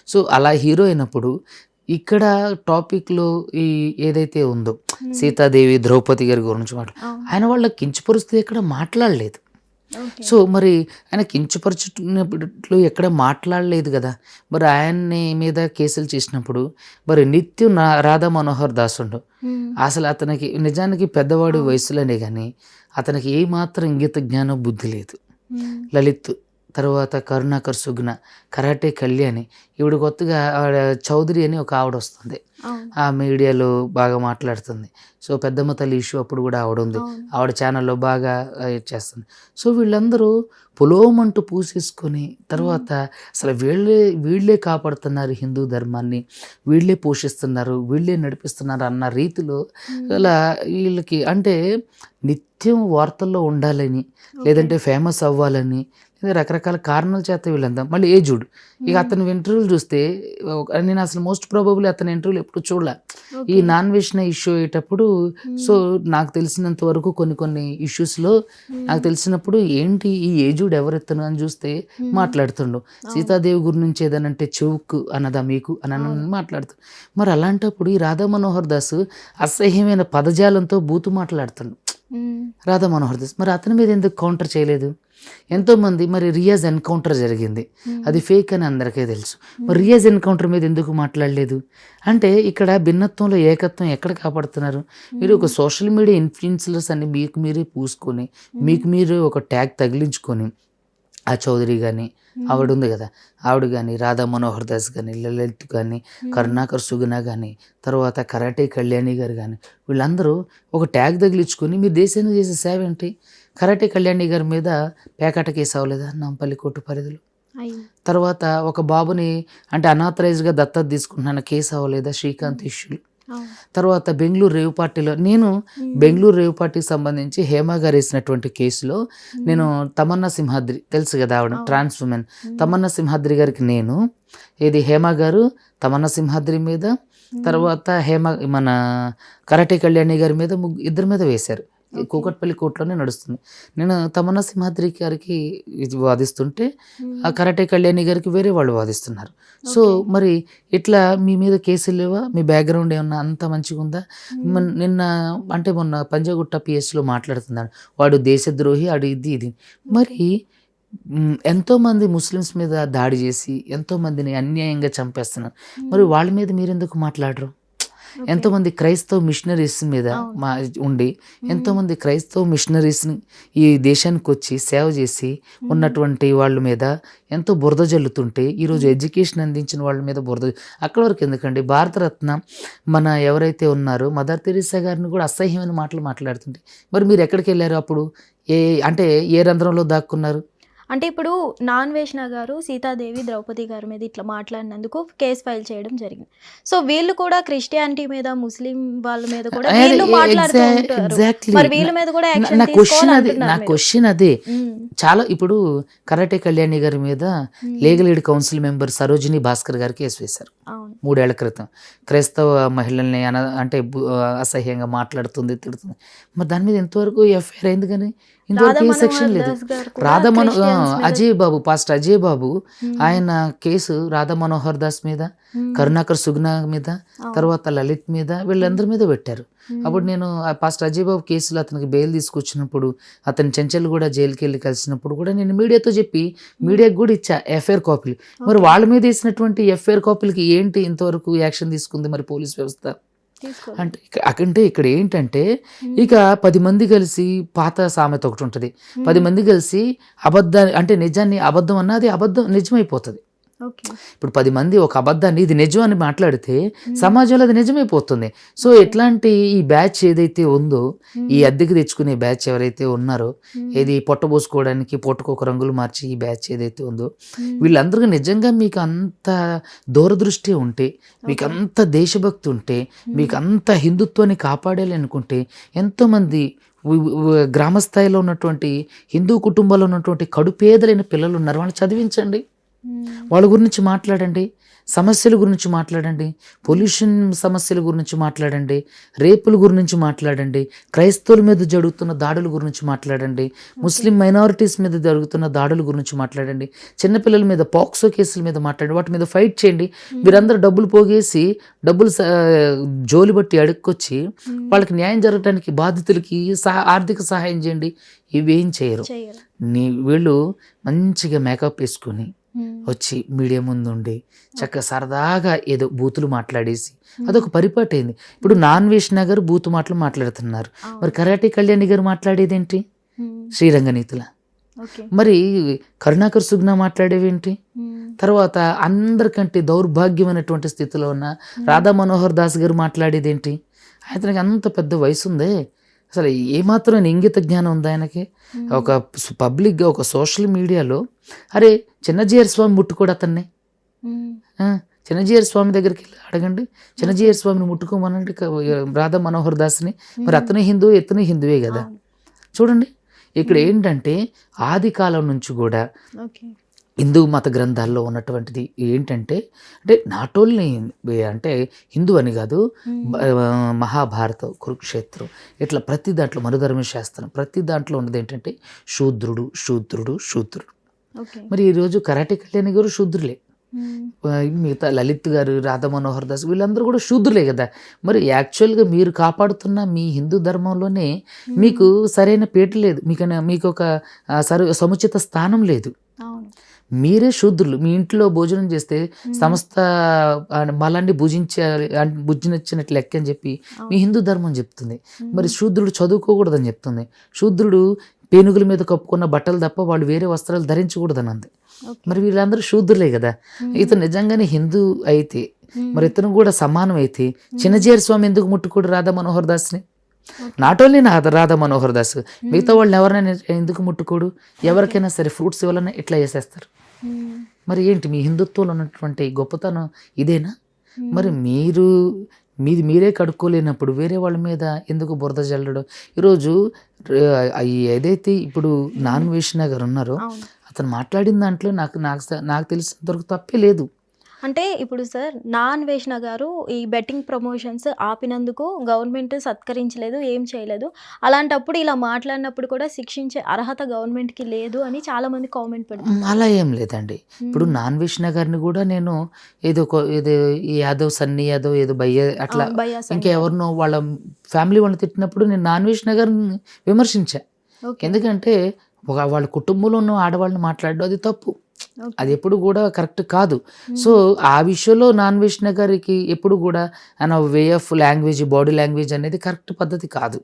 So అలా hero అయినప్పుడు ఇక్కడ టాపిక్లో ఈ ఏదైతే ఉందో సీతాదేవి ద్రౌపది గారి గురించి ఆయన వాళ్ళ కించపరుస్తూ ఎక్కడ మాట్లాడలేదు. సో మరి ఆయన కించపరచుకున్నప్పుడు ఎక్కడ మాట్లాడలేదు కదా. మరి ఆయన్ని మీద కేసులు చేసినప్పుడు మరి నిత్యం రాధా మనోహర్ దాస్ ఉండు, అసలు అతనికి నిజానికి పెద్దవాడి వయసులోనే కానీ అతనికి ఏమాత్రం ఇంగిత జ్ఞానం బుద్ధి లేదు. లలిత్ తర్వాత కరుణాకర్ సుగ్న, కరాటే కళ్యాణి, ఈవిడ కొత్తగా ఆవిడ చౌదరి అని ఒక ఆవిడ వస్తుంది, ఆ మీడియాలో బాగా మాట్లాడుతుంది. సో పెద్దమ్మ తల్లి ఇష్యూ అప్పుడు కూడా ఆవిడ ఉంది, ఆవిడ ఛానల్లో బాగా చేస్తుంది. సో వీళ్ళందరూ పొలోమంటూ పూసేసుకొని తర్వాత అసలు వీళ్ళే కాపాడుతున్నారు హిందూ ధర్మాన్ని, వీళ్ళే పోషిస్తున్నారు, వీళ్ళే నడిపిస్తున్నారు అన్న రీతిలో అలా వీళ్ళకి అంటే నిత్యం వార్తల్లో ఉండాలని, లేదంటే ఫేమస్ అవ్వాలని, రకరకాల కారణాల చేత వీళ్ళంతా మళ్ళీ ఏజుడ్. ఇక అతని ఇంటర్వ్యూలు చూస్తే నేను అసలు మోస్ట్ ప్రాబబుల్ అతని ఇంటర్వ్యూలు ఎప్పుడు చూడలే. ఈ నాన్ వెజ్ ఇష్యూ అయ్యేటప్పుడు సో నాకు తెలిసినంత వరకు కొన్ని ఇష్యూస్లో నాకు తెలిసినప్పుడు ఏంటి ఈ ఏజుడ్ ఎవరెత్తను అని చూస్తే మాట్లాడుతుండు. సీతాదేవి గురించి ఏదనంటే చెవుకు అన్నదా మీకు అని మాట్లాడుతాడు. మరి అలాంటప్పుడు ఈ రాధా మనోహర్ దాస్ అసహ్యమైన పదజాలంతో బూతు మాట్లాడుతుండు రాధా మనోహర్ దాస్. మరి అతని మీద ఎందుకు కౌంటర్ చేయలేదు? ఎంతోమంది మరి రియాజ్ ఎన్కౌంటర్ జరిగింది, అది ఫేక్ అని అందరికీ తెలుసు. మరి రియాజ్ ఎన్కౌంటర్ మీద ఎందుకు మాట్లాడలేదు? అంటే ఇక్కడ భిన్నత్వంలో ఏకత్వం ఎక్కడ కాపాడుతున్నారు? మీరు ఒక సోషల్ మీడియా ఇన్ఫ్లుయెన్సర్స్ అని మీకు మీరే పూసుకొని మీకు మీరు ఒక ట్యాగ్ తగిలించుకొని ఆ చౌదరి కానీ ఆవిడ ఉంది కదా, ఆవిడ కానీ రాధా మనోహర్ దాస్ కానీ లలిత్ కానీ కరుణాకర్ సుగుణ కానీ తర్వాత కరాటే కళ్యాణి గారు కానీ వీళ్ళందరూ ఒక ట్యాగ్ తగిలించుకొని మీ దేశానికి చేసే సేవ ఏంటి? కరాటే కళ్యాణి గారి మీద పేకాట కేసు అవ్వలేదా నాంపల్లి కోర్టు పరిధిలో? తర్వాత ఒక బాబుని అంటే అనాథరైజ్గా దత్తత తీసుకుంటున్న కేసు అవ్వలేదా శ్రీకాంత్ ఇష్యూలు? తర్వాత బెంగళూరు రేవ్ పార్టీలో నేను బెంగళూరు రేవ్ పార్టీకి సంబంధించి హేమ గారు వేసినటువంటి కేసులో నేను తమన్నా సింహాద్రి తెలుసు కదా, ఆవిడ ట్రాన్స్ ఉమెన్ తమన్నా సింహాద్రి గారికి నేను ఇది హేమ గారు తమన్నా సింహాద్రి మీద తర్వాత మన కరాటే కళ్యాణి గారి మీద ఇద్దరి మీద వేశారు. కూకట్పల్లి కోర్టులోనే నడుస్తుంది. నేను తమన్నా సింహాద్రి గారికి వాదిస్తుంటే ఆ కరాటే కళ్యాణి గారికి వేరే వాళ్ళు వాదిస్తున్నారు. సో మరి ఇట్లా మీ మీద కేసులు లేవా? మీ బ్యాక్గ్రౌండ్ ఏమన్నా అంత మంచిగా ఉందా? నిన్న అంటే మొన్న పంజాగుట్ట పిఎస్లో మాట్లాడుతున్నాడు, వాడు దేశద్రోహి, ఆడు ఇది. మరి ఎంతోమంది ముస్లిమ్స్ మీద దాడి చేసి ఎంతోమందిని అన్యాయంగా చంపేస్తున్నారు, మరి వాళ్ళ మీద మీరు ఎందుకు మాట్లాడరు? ఎంతోమంది క్రైస్తవ మిషనరీస్ మీద ఉండి ఎంతోమంది క్రైస్తవ మిషనరీస్ని ఈ దేశానికి వచ్చి సేవ చేసి ఉన్నటువంటి వాళ్ళ మీద ఎంతో బురద జల్లుతుంటే ఈరోజు ఎడ్యుకేషన్ అందించిన వాళ్ళ మీద బురద అక్కడ వరకు ఎందుకండి? భారతరత్న మన ఎవరైతే ఉన్నారో మదర్ తెరీసా గారిని కూడా అసహ్యమైన మాటలు మాట్లాడుతుంటే మరి మీరు ఎక్కడికి వెళ్ళారు? అప్పుడు ఏ రంధ్రంలో దాక్కున్నారు? అంటే ఇప్పుడు నాన్వేష్ణ గారు సీతాదేవి ద్రౌపది గారి మీద ఇట్లా మాట్లాడినందుకు కేసు ఫైల్ చేయడం జరిగింది. సో వీళ్ళు కూడా క్రిస్టియానిటీ మీద ముస్లిం వాళ్ళ మీద కూడా వీళ్ళు మాట్లాడుతూ ఉంటారు. మరి వీళ్ళ మీద కూడా యాక్షన్ తీసుకోవాలంటున్నారు. నా క్వశ్చన్ అదే. చాలా ఇప్పుడు కరాటే కళ్యాణి గారి మీద legal aid council member Sarojini Bhaskar గారు కేసు వేశారు 3 ఏళ్ల క్రితం. క్రైస్తవ మహిళల్ని అంటే అసహ్యంగా మాట్లాడుతుంది, తిడుతుంది. మరి దాని మీద ఎంతవరకు ఎఫ్ఐఆర్ అయింది? కానీ ఇంతవరకు ఏ సెక్షన్ లేదు. అజయ్ బాబు పాస్టర్ అజయ్ బాబు ఆయన కేసు రాధా మనోహర్ దాస్ మీద, కరుణాకర్ సుగ్న మీద, తర్వాత లలిత్ మీద వీళ్ళందరి మీద పెట్టారు. అప్పుడు నేను పాస్టర్ అజయ్ బాబు కేసులో అతనికి బెయిల్ తీసుకొచ్చినప్పుడు అతని చెంచల్ కూడా జైలుకి వెళ్ళి కలిసినప్పుడు కూడా నేను మీడియాతో చెప్పి మీడియాకి కూడా ఇచ్చా ఎఫ్ఐఆర్ కాపీలు. మరి వాళ్ళ మీద వేసినటువంటి ఎఫ్ఐఆర్ కాపీలకి ఏంటి ఇంతవరకు యాక్షన్ తీసుకుంది మరి పోలీస్ వ్యవస్థ? అంటే ఇక్కడ ఏంటంటే ఇక 10 మంది కలిసి పాత సామెత ఒకటి ఉంటుంది, 10 మంది కలిసి అబద్ధాన్ని అంటే నిజాన్ని అబద్ధం అన్నా అది అబద్ధం నిజమైపోతుంది. ఇప్పుడు 10 మంది ఒక అబద్ధాన్ని ఇది నిజం అని మాట్లాడితే సమాజంలో అది నిజమైపోతుంది. సో ఎట్లాంటి ఈ బ్యాచ్ ఏదైతే ఉందో, ఈ అద్దెకి తెచ్చుకునే బ్యాచ్ ఎవరైతే ఉన్నారో, ఏది పొట్టబోసుకోవడానికి పొట్టకొక రంగులు మార్చి ఈ బ్యాచ్ ఏదైతే ఉందో, వీళ్ళందరికీ నిజంగా మీకు అంత దూరదృష్టి ఉంటే, మీకు అంత దేశభక్తి ఉంటే, మీకు అంత హిందుత్వాన్ని కాపాడాలి అనుకుంటే, ఎంతోమంది గ్రామస్థాయిలో ఉన్నటువంటి హిందూ కుటుంబాల్లో ఉన్నటువంటి కడుపేదలైన పిల్లలు ఉన్నారు, వాళ్ళని చదివించండి. వాళ్ళ గురించి మాట్లాడండి, సమస్యల గురించి మాట్లాడండి, పొల్యూషన్ సమస్యల గురించి మాట్లాడండి, రేపుల గురించి మాట్లాడండి, క్రైస్తవుల మీద జరుగుతున్న దాడుల గురించి మాట్లాడండి, ముస్లిం మైనారిటీస్ మీద జరుగుతున్న దాడుల గురించి మాట్లాడండి, చిన్నపిల్లల మీద పాక్సో కేసుల మీద మాట్లాడండి, వాటి మీద ఫైట్ చేయండి. మీరందరూ డబ్బులు పోగేసి డబ్బులు జోలి బట్టి అడుక్కొచ్చి వాళ్ళకి న్యాయం జరగడానికి బాధితులకి ఆర్థిక సహాయం చేయండి. ఇవేం చేయరు. వీళ్ళు మంచిగా మేకప్ వేసుకుని వచ్చి మీడియా ముందు ఉండి చక్కగా సరదాగా ఏదో బూతులు మాట్లాడేసి అదొక పరిపాటి అయింది. ఇప్పుడు నాన్వేషణ గారు బూతు మాటలు మాట్లాడుతున్నారు, మరి కరాటే కళ్యాణి గారు మాట్లాడేదేంటి? శ్రీరంగనీతుల. మరి కరుణాకర్ సుగ్నా మాట్లాడేవేంటి? తర్వాత అందరికంటే దౌర్భాగ్యమైనటువంటి స్థితిలో ఉన్న రాధా మనోహర్ దాస్ గారు మాట్లాడేదేంటి? అతనికి అంత పెద్ద వయసు ఉందే, అసలు ఏమాత్రం ఇంగిత జ్ఞానం ఉంది ఆయనకి? ఒక పబ్లిక్గా ఒక సోషల్ మీడియాలో అరే చిన్నజీయర్ స్వామి ముట్టుకోడు అతన్ని, చిన్నజీయర్ స్వామి దగ్గరికి వెళ్ళి అడగండి, చిన్నజీయర్ స్వామిని ముట్టుకోమనండి రాధా మనోహర్ దాస్ని. మరి అతను హిందూ, ఇతను హిందువే కదా. చూడండి ఇక్కడ ఏంటంటే ఆది కాలం నుంచి కూడా హిందూ మత గ్రంథాల్లో ఉన్నటువంటిది ఏంటంటే, అంటే నాట్ ఓన్లీ అంటే హిందూ అని కాదు, మహాభారతం, కురుక్షేత్రం, ఇట్లా ప్రతి దాంట్లో మనుధర్మశాస్త్రం, ప్రతి దాంట్లో ఉన్నది ఏంటంటే శూద్రుడు శూద్రుడు శూద్రుడు. మరి ఈరోజు కరాటే కళ్యాణి గారు శూద్రులే, మిగతా లలిత్ గారు, రాధా మనోహర్ దాస్ వీళ్ళందరూ కూడా శూద్రులే కదా. మరి యాక్చువల్గా మీరు కాపాడుతున్న మీ హిందూ ధర్మంలోనే మీకు సరైన పీట లేదు, మీకు ఒక సముచిత స్థానం లేదు. మీరే శూద్రులు. మీ ఇంట్లో భోజనం చేస్తే సమస్త మలాన్ని భుజించినట్టు లెక్క అని చెప్పి మీ హిందూ ధర్మం చెప్తుంది. మరి శూద్రుడు చదువుకోకూడదని చెప్తుంది. శూద్రుడు పేనుగుల మీద కప్పుకున్న బట్టలు తప్ప వాళ్ళు వేరే వస్త్రాలు ధరించకూడదని అంది. మరి వీళ్ళందరూ శూద్రులే కదా. ఇతను నిజంగానే హిందూ అయితే మరి ఇతను కూడా సమానం అయితే చిన్నజీయర్ స్వామి ఎందుకు ముట్టుకోడు రాధా మనోహర్ దాస్ని? నాట్ ఓన్లీ రాధా మనోహర్ దాస్, మిగతా వాళ్ళని ఎవరైనా ఎందుకు ముట్టుకోడు? ఎవరికైనా సరే ఫ్రూట్స్ ఇవ్వాలన్నా ఇట్లా చేసేస్తారు. మరి ఏంటి మీ హిందుత్వంలో ఉన్నటువంటి గొప్పతనం ఇదేనా? మరి మీరే కడుక్కోలేనప్పుడు వేరే వాళ్ళ మీద ఎందుకు బురద జల్లడం? ఈరోజు ఏదైతే ఇప్పుడు నాన్వేషణ గారు ఉన్నారో అతను మాట్లాడిన దాంట్లో నాకు తెలిసినంతవరకు తప్పే లేదు. అంటే ఇప్పుడు సార్ నాన్వేషణ గారు ఈ బెట్టింగ్ ప్రమోషన్స్ ఆపినందుకు గవర్నమెంట్ సత్కరించలేదు, ఏం చేయలేదు. అలాంటప్పుడు ఇలా మాట్లాడినప్పుడు కూడా శిక్షించే అర్హత గవర్నమెంట్కి లేదు అని చాలా మంది కామెంట్ పెడతారు. అలా ఏం లేదండి. ఇప్పుడు నాన్వేషణ గారిని కూడా నేను ఏదో యాదవ్ సన్నీ యాదవ్ ఏదో భయ్య అట్లా ఇంకెవరినో వాళ్ళ ఫ్యామిలీ వాళ్ళని తిట్టినప్పుడు నేను నాన్వేషణ గారిని విమర్శించా. ఎందుకంటే వాళ్ళ కుటుంబంలో ఉన్న ఆడవాళ్ళని మాట్లాడడం అది తప్పు, అది ఎప్పుడు కూడా కరెక్ట్ కాదు. సో ఆ విషయంలో నాన్వేషణ గారికి ఎప్పుడు కూడా ఆయన way of language, body language అనేది కరెక్ట్ పద్ధతి కాదు,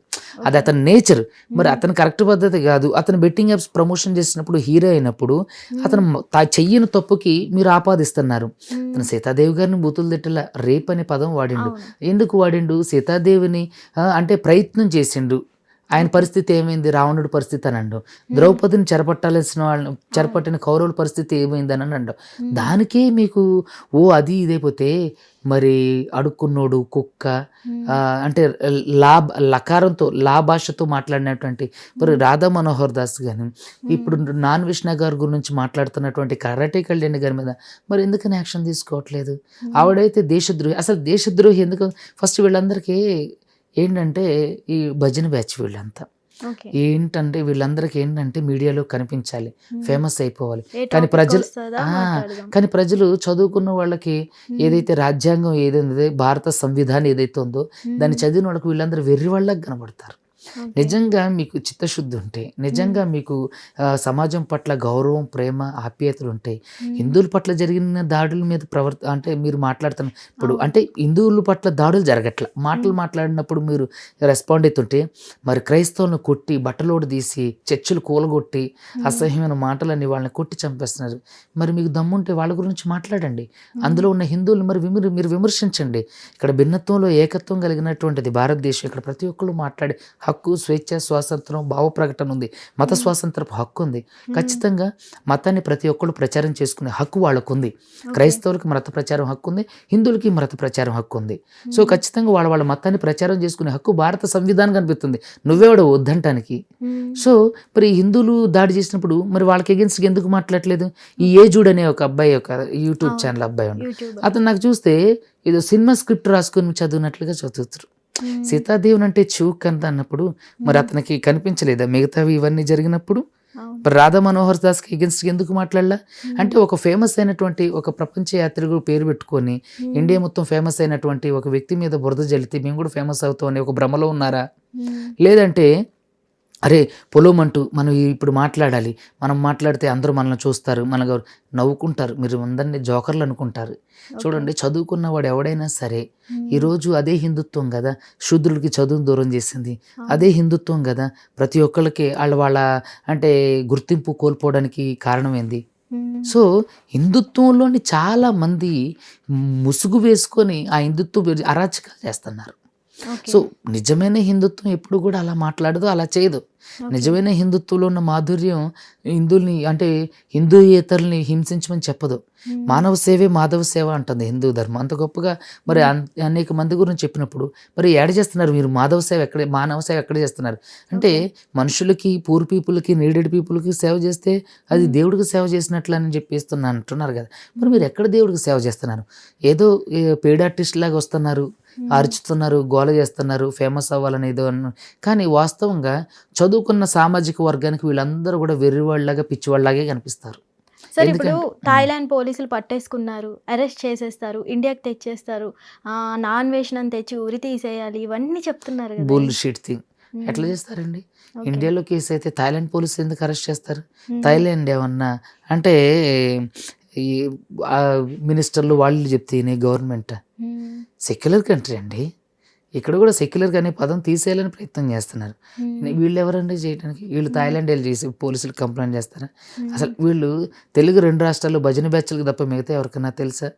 అది అతని నేచర్. మరి అతను కరెక్ట్ పద్ధతి కాదు. అతను బెట్టింగ్ యాప్స్ ప్రమోషన్ చేసినప్పుడు హీరో అయినప్పుడు అతను చెయ్యని తప్పుకి మీరు ఆపాదిస్తున్నారు. అతను సీతాదేవి గారిని బూతులు తిట్టలా, రేప్ అనే పదం వాడిండు. ఎందుకు వాడిండు? సీతాదేవిని అంటే ప్రయత్నం చేసిండు. ఆయన పరిస్థితి ఏమైంది? రావణుడి పరిస్థితి అని అండు. ద్రౌపదిని చెరపట్టిన కౌరవుల పరిస్థితి ఏమైంది అని అండు. దానికే మీకు అది ఇదైపోతే మరి అడుక్కున్నోడు, కుక్క అంటే లకారంతో భాషతో మాట్లాడినటువంటి మరి రాధా మనోహర్ దాస్ కానీ ఇప్పుడు నాన్వేషణ గారి గురించి మాట్లాడుతున్నటువంటి కరాటే కళ్యాణి గారి మీద మరి ఎందుకని యాక్షన్ తీసుకోవట్లేదు? ఆవిడైతే దేశద్రోహి. అసలు దేశద్రోహి ఎందుకు? ఫస్ట్ వీళ్ళందరికీ ఏంటంటే ఈ భజన బ్యాచ్ వీళ్ళంతా ఏంటంటే వీళ్ళందరికీ ఏంటంటే మీడియాలో కనిపించాలి, ఫేమస్ అయిపోవాలి. కానీ ప్రజలు చదువుకున్న వాళ్ళకి ఏదైతే రాజ్యాంగం ఏదైతే భారత సంవిధానం ఏదైతే ఉందో దాన్ని చదివిన వాళ్ళకి వీళ్ళందరూ వెర్రి వాళ్ళకి కనబడతారు. నిజంగా మీకు చిత్తశుద్ధి ఉంటే, నిజంగా మీకు సమాజం పట్ల గౌరవం, ప్రేమ, ఆప్యాయతలు ఉంటాయి. హిందువుల పట్ల జరిగిన దాడుల మీద అంటే మీరు మాట్లాడుతున్న ఇప్పుడు అంటే హిందువుల పట్ల దాడులు జరగట్ల, మాట్లాడినప్పుడు మీరు రెస్పాండ్ అవుతుంటే మరి క్రైస్తవులను కొట్టి బట్టలోడు తీసి చర్చిలు కూలగొట్టి అసహ్యమైన మాటలని వాళ్ళని కొట్టి చంపేస్తున్నారు. మరి మీకు దమ్ముంటే వాళ్ళ గురించి మాట్లాడండి. అందులో ఉన్న హిందువులు మరి మీరు విమర్శించండి. ఇక్కడ భిన్నత్వంలో ఏకత్వం కలిగినటువంటిది భారతదేశం. ఇక్కడ ప్రతి ఒక్కళ్ళు మాట్లాడే హక్కు, స్వేచ్ఛ, స్వాతంత్రం, భావ ప్రకటన ఉంది, మత స్వాతంత్రపు హక్కు ఉంది. ఖచ్చితంగా మతాన్ని ప్రతి ఒక్కళ్ళు ప్రచారం చేసుకునే హక్కు వాళ్ళకు ఉంది. క్రైస్తవులకి మత ప్రచారం హక్కు ఉంది, హిందువులకి మత ప్రచారం హక్కు ఉంది. సో ఖచ్చితంగా వాళ్ళ మతాన్ని ప్రచారం చేసుకునే హక్కు భారత సంవిధానం కనిపిస్తుంది. నువ్వెవడో వద్దంటానికి. సో మరి హిందువులు దాడి చేసినప్పుడు మరి వాళ్ళకి ఎగెన్స్ట్ ఎందుకు మాట్లాడలేదు? ఈ ఏజుడ్ అనే ఒక అబ్బాయి, ఒక యూట్యూబ్ ఛానల్ అబ్బాయి ఉన్నాడు. అతను నాకు చూస్తే ఏదో సినిమా స్క్రిప్ట్ రాసుకొని చదివినట్లుగా చదువుతారు. సీతాదేవుని అంటే చూక్ అంత అన్నప్పుడు మరి అతనికి కనిపించలేదా మిగతావి ఇవన్నీ జరిగినప్పుడు? మరి రాధా మనోహర్ దాస్కి ఎగెన్స్ట్ ఎందుకు మాట్లాడలా? అంటే ఒక ఫేమస్ అయినటువంటి ఒక ప్రపంచ యాత్రికుడు పేరు పెట్టుకొని ఇండియా మొత్తం ఫేమస్ అయినటువంటి ఒక వ్యక్తి మీద బురద జల్లితే మేము కూడా ఫేమస్ అవుతాం అనే ఒక భ్రమలో ఉన్నారా? లేదంటే అరే పొలం అంటూ మనం ఇప్పుడు మాట్లాడాలి, మనం మాట్లాడితే అందరూ మనల్ని చూస్తారు, మనకు నవ్వుకుంటారు, మీరు అందరినీ జోకర్లు అనుకుంటారు. చూడండి, చదువుకున్న వాడు ఎవడైనా సరే ఈరోజు అదే హిందుత్వం కదా శూద్రులకి చదువును దూరం చేసింది, అదే హిందుత్వం కదా ప్రతి ఒక్కళ్ళకి వాళ్ళ అంటే గుర్తింపు కోల్పోవడానికి కారణం ఏంది? సో హిందుత్వంలోని చాలా మంది ముసుగు వేసుకొని ఆ హిందుత్వం అరాచకాలు చేస్తున్నారు. సో నిజమైన హిందుత్వం ఎప్పుడు కూడా అలా మాట్లాడదు, అలా చేయదు. నిజమైన హిందుత్వంలో ఉన్న మాధుర్యం హిందువుల్ని అంటే హిందూయేతరుల్ని హింసించమని చెప్పదు. మానవ సేవే మాధవ సేవ అంటుంది హిందూ ధర్మం. అంత గొప్పగా మరి అనేక మంది గురించి చెప్పినప్పుడు మరి ఏడ చేస్తున్నారు మీరు మాధవ సేవ మానవ సేవ ఎక్కడ చేస్తున్నారు అంటే మనుషులకి, పూర్ పీపుల్కి, నీడెడ్ పీపుల్కి సేవ చేస్తే అది దేవుడికి సేవ చేసినట్లు అని చెప్పేస్తున్నా అంటున్నారు కదా. మరి మీరు ఎక్కడ దేవుడికి సేవ చేస్తున్నారు? ఏదో పెయిడ్ ఆర్టిస్ట్ లాగా వస్తున్నారు, అరుచుతున్నారు, గోల చేస్తున్నారు, ఫేమస్ అవ్వాలనేదో కానీ వాస్తవంగా చదువుకున్న సామాజిక వర్గానికి వీళ్ళందరూ కూడా వెర్రివాళ్ళలాగా పిచ్చివాళ్ళలాగే కనిపిస్తారు. సరే, ఇప్పుడు థాయిలాండ్ పోలీసులు పట్టేసుకున్నారు, అరెస్ట్ చేసేస్తారు, ఇండియాకి తెచ్చేస్తారు, నాన్ వేషన్ అని తెచ్చి ఉరి తీసేయాలి, ఇవన్నీ చెప్తున్నారు కదా. Bullshit thing. ఎట్లా చేస్తారండి? ఇండియాలో కేసు అయితే థాయిలాండ్ పోలీసులు ఎందుకు అరెస్ట్ చేస్తారు? థాయిలాండ్ ఏమన్నా అంటే ఈ మినిస్టర్లు వాళ్ళు చెప్తే గవర్నమెంట్ సెక్యులర్ కంట్రీ అండి. ఇక్కడ కూడా సెక్యులర్ అనే పదం తీసేయాలని ప్రయత్నం చేస్తున్నారు. వీళ్ళు ఎవరండి చేయడానికి? వీళ్ళు థాయిలాండ్ వెళ్ళి చేసి పోలీసులు కంప్లైంట్ చేస్తారా? అసలు వీళ్ళు తెలుగు 2 రాష్ట్రాల్లో భజన బ్యాచ్లకు తప్ప మిగతా ఎవరికైనా తెలుసా?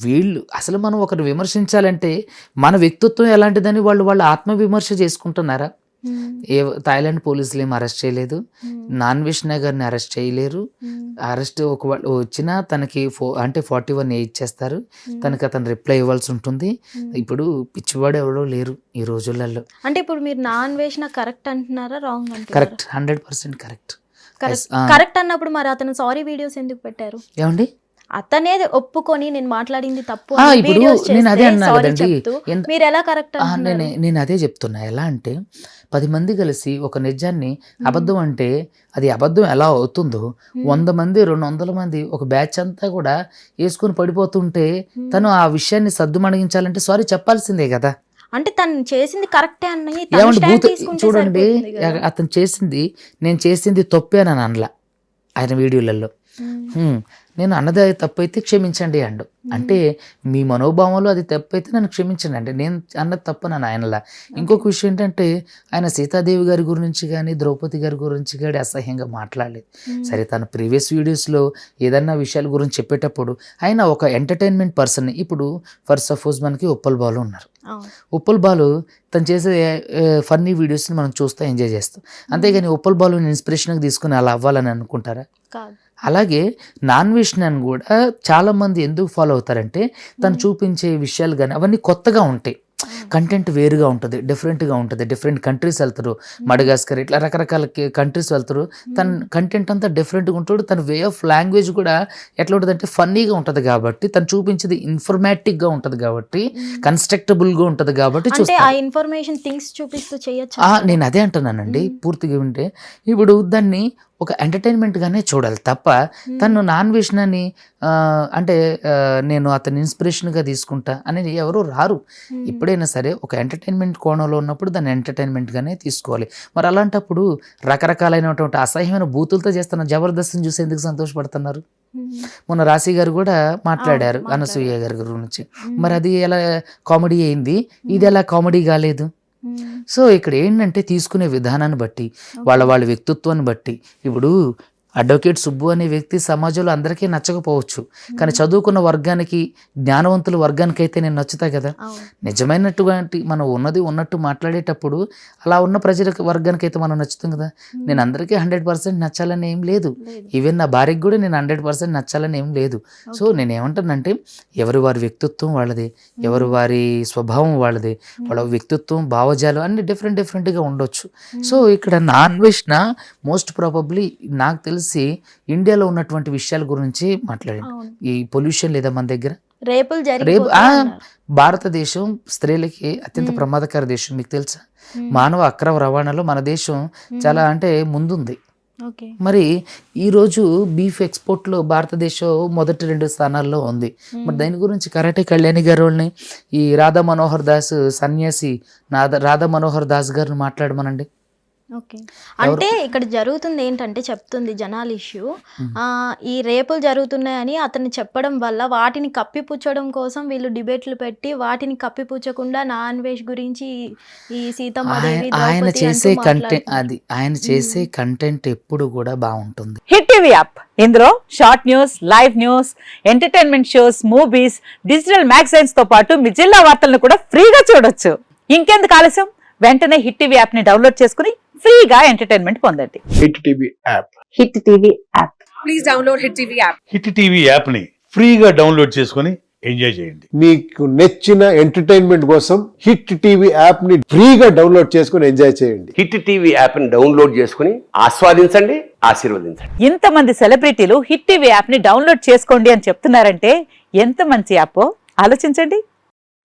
వీళ్ళు అసలు మనం ఒకరిని విమర్శించాలంటే మన వ్యక్తిత్వం ఎలాంటిదని వాళ్ళు ఆత్మవిమర్శ చేసుకుంటున్నారా? థాయిలాండ్ పోలీసులు ఏం అరెస్ట్ చేయలేదు, నాన్ వేష్ణ గారిని అరెస్ట్ చేయలేరు. అరెస్ట్ ఒకవేళ వచ్చినా తనకి 41A ఇచ్చేస్తారు, తనకి అతను రిప్లై ఇవ్వాల్సి ఉంటుంది. ఇప్పుడు పిచ్చివాడు ఎవరో లేరు ఈ రోజులలో. అంటే ఇప్పుడు మీరు నాన్ వేష్ణ కరెక్ట్ అంటున్నారా, రాంగ్ అంటున్నారా? Correct, 100% correct. కరెక్ట్ అన్నప్పుడు మరి అతను సారీ వీడియోస్ ఎందుకు పెట్టారు? ఏమండి, అతనే ఒప్పుకొని నేను మాట్లాడింది తప్పు ఇప్పుడు నేను అదే అన్నా కదండి, మీరు ఎలా కరెక్ట్? నేను అదే చెప్తున్నా. ఎలా అంటే 10 మంది కలిసి ఒక నిజాన్ని అబద్ధం అంటే అది అబద్ధం ఎలా అవుతుందో 100 మంది 200 మంది ఒక బ్యాచ్ అంతా కూడా వేసుకొని పడిపోతుంటే తను ఆ విషయాన్ని సద్దుమణిగించాలంటే సారీ చెప్పాల్సిందే కదా. అంటే తను చేసింది కరెక్టే అని చూడండి, అతను చేసింది నేను చేసింది తప్పే అని అనలా ఆయన వీడియోలలో. నేను అన్నది అది తప్పైతే క్షమించండి అండు. అంటే మీ మనోభావంలో అది తప్పైతే నన్ను క్షమించండి అంటే నేను అన్నది తప్పు నన్ను ఆయనలా. ఇంకొక విషయం ఏంటంటే ఆయన సీతాదేవి గారి గురించి కానీ ద్రౌపది గారి గురించి కానీ అసహ్యంగా మాట్లాడలేదు. సరే, తన ప్రీవియస్ వీడియోస్లో ఏదన్నా విషయాల గురించి చెప్పేటప్పుడు ఆయన ఒక ఎంటర్టైన్మెంట్ పర్సన్. ఇప్పుడు ఫర్ సపోజ్ మనకి ఉప్పల్ బాలు ఉన్నారు. ఉప్పల్ బాలు తను చేసే ఫన్నీ వీడియోస్ని మనం చూస్తూ ఎంజాయ్ చేస్తాం. అంతేగాని ఉప్పల్ బాలుని ఇన్స్పిరేషన్గా తీసుకుని అలా అవ్వాలని అనుకుంటారా? అలాగే నాన్ వేష్ణని కూడా చాలామంది ఎందుకు ఫాలో అవుతారంటే తను చూపించే విషయాలు కానీ అవన్నీ కొత్తగా ఉంటాయి, కంటెంట్ వేరుగా ఉంటుంది, డిఫరెంట్గా ఉంటుంది. డిఫరెంట్ కంట్రీస్ వెళ్తారు, మడగాస్కర్ ఇట్లా రకరకాల కంట్రీస్ వెళ్తారు. తన కంటెంట్ అంతా డిఫరెంట్గా ఉంటాడు. తన వే ఆఫ్ లాంగ్వేజ్ కూడా ఎట్లా ఉంటుంది అంటే ఫన్నీగా ఉంటుంది కాబట్టి, తను చూపించేది ఇన్ఫర్మేటివ్గా ఉంటుంది కాబట్టి, కన్స్ట్రక్టబుల్గా ఉంటుంది కాబట్టి ఇన్ఫర్మేషన్ థింగ్స్ చూపిస్తూ చేయొచ్చు. నేను అదే అంటున్నానండి. పూర్తిగా వింటే ఇప్పుడు దాన్ని ఒక ఎంటర్టైన్మెంట్గానే చూడాలి తప్ప తను నాన్ వేష్ణని అంటే నేను అతని ఇన్స్పిరేషన్గా తీసుకుంటా అనేది ఎవరు రారు. ఎప్పుడైనా సరే ఒక ఎంటర్టైన్మెంట్ కోణంలో ఉన్నప్పుడు దాన్ని ఎంటర్టైన్మెంట్గానే తీసుకోవాలి. మరి అలాంటప్పుడు రకరకాలైనటువంటి అసహ్యమైన బూతులతో చేస్తున్న జబర్దస్త్ని చూసి ఎందుకు సంతోషపడుతున్నారు? మొన్న రాశి గారు కూడా మాట్లాడారు అనసూయ గారి గురించి. మరి అది ఎలా కామెడీ అయింది, ఇది ఎలా కామెడీ కాలేదు? సో ఇక్కడ ఏంటంటే తీసుకునే విధానాన్ని బట్టి వాళ్ళ వ్యక్తిత్వాన్ని బట్టి ఇప్పుడు అడ్వకేట్ సుబ్బు అనే వ్యక్తి సమాజంలో అందరికీ నచ్చకపోవచ్చు, కానీ చదువుకున్న వర్గానికి, జ్ఞానవంతుల వర్గానికి అయితే నేను నచ్చుతా కదా. నిజమైనటువంటి మనం ఉన్నట్టు మాట్లాడేటప్పుడు అలా ఉన్న ప్రజల వర్గానికి అయితే మనం నచ్చుతాం కదా. నేను అందరికీ 100% నచ్చాలని ఏం లేదు, ఈవెన్ నా భార్యకి కూడా నేను 100% నచ్చాలని ఏం లేదు. సో నేను ఏమంటానంటే ఎవరి వారి వ్యక్తిత్వం వాళ్ళది, ఎవరి వారి స్వభావం వాళ్ళది, వాళ్ళ వ్యక్తిత్వం, భావజాలం అన్ని డిఫరెంట్గా ఉండొచ్చు. సో ఇక్కడ నాన్ వెజ్న మోస్ట్ ప్రాబబ్లీ నాకు తెలిసి ఇండియాలో ఉన్నటువంటి విషయాల గురించి మాట్లాడండి. ఈ పొల్యూషన్ లేదా మన దగ్గర రేపు భారతదేశం స్త్రీలకి అత్యంత ప్రమాదకర దేశం, మీకు తెలుసా? మానవ అక్రమ రవాణాలో మన దేశం చాలా అంటే ముందుంది. మరి ఈరోజు బీఫ్ ఎక్స్పోర్ట్లో భారతదేశం మొదటి 2 స్థానాల్లో ఉంది. మరి దాని గురించి కరాటే కళ్యాణి గారు వాళ్ళని, ఈ రాధా మనోహర్ దాస్ సన్యాసి రాధా మనోహర్ దాస్ గారిని మాట్లాడమనండి. ఓకే, అంటే ఇక్కడ జరుగుతుంది ఏంటంటే, చెప్తుంది జనాల ఇష్యూ, ఈ రేపులు జరుగుతున్నాయని అతను చెప్పడం వల్ల వాటిని కప్పిపుచ్చడం కోసం వీళ్ళు డిబేట్లు పెట్టి వాటిని కప్పిపుచ్చకుండా నాన్ వెజ్ గురించి ఈ సీతమ్మదేవి ఆయన చేసే కంటెంట్ ఆయన చేసే కంటెంట్ ఎప్పుడు కూడా బాగుంటుంది. హిట్ టీవీ యాప్, ఇందులో short news, live news, entertainment shows, movies, digital magazines తో పాటు మీ జిల్లా వార్తలను కూడా ఫ్రీగా చూడొచ్చు. ఇంకెందుకు ఆలస్యం, వెంటనే హిట్ టీవీ యాప్ ని డౌన్లోడ్ చేసుకుని ఫ్రీగా ఎంటర్టైన్మెంట్ పొందండి. Hit TV app. Hit TV app. Please download hit TV app. Hit TV app ని ఫ్రీగా డౌన్లోడ్ చేసుకొని ఎంజాయ్ చేయండి. మీకు నచ్చిన ఎంటర్టైన్మెంట్ కోసం హిట్ టీవీ యాప్ ని ఫ్రీగా డౌన్లోడ్ చేసుకొని ఎంజాయ్ చేయండి. హిట్ టీవీ యాప్ ని డౌన్లోడ్ చేసుకుని ఆస్వాదించండి, ఆశీర్వదించండి. ఇంతమంది సెలబ్రిటీలు హిట్ టీవీ యాప్ ని డౌన్లోడ్ చేసుకోండి అని చెప్తున్నారంటే ఎంత మంచి యాప్ ఆలోచించండి.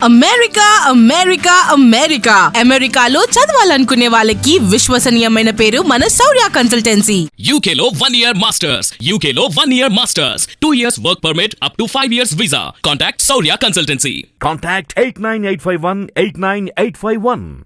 అమెరికా అమెరికా అమెరికా అమెరికాలో చదవాలనుకునే వాళ్ళకి విశ్వసనీయమైన పేరు మన శౌర్య కన్సల్టెన్సీ. UK లో 1 year masters. UK లో 1 year masters. 2 years work permit up to 5 years visa. Contact Saurya Consultancy. Contact 89851 89851.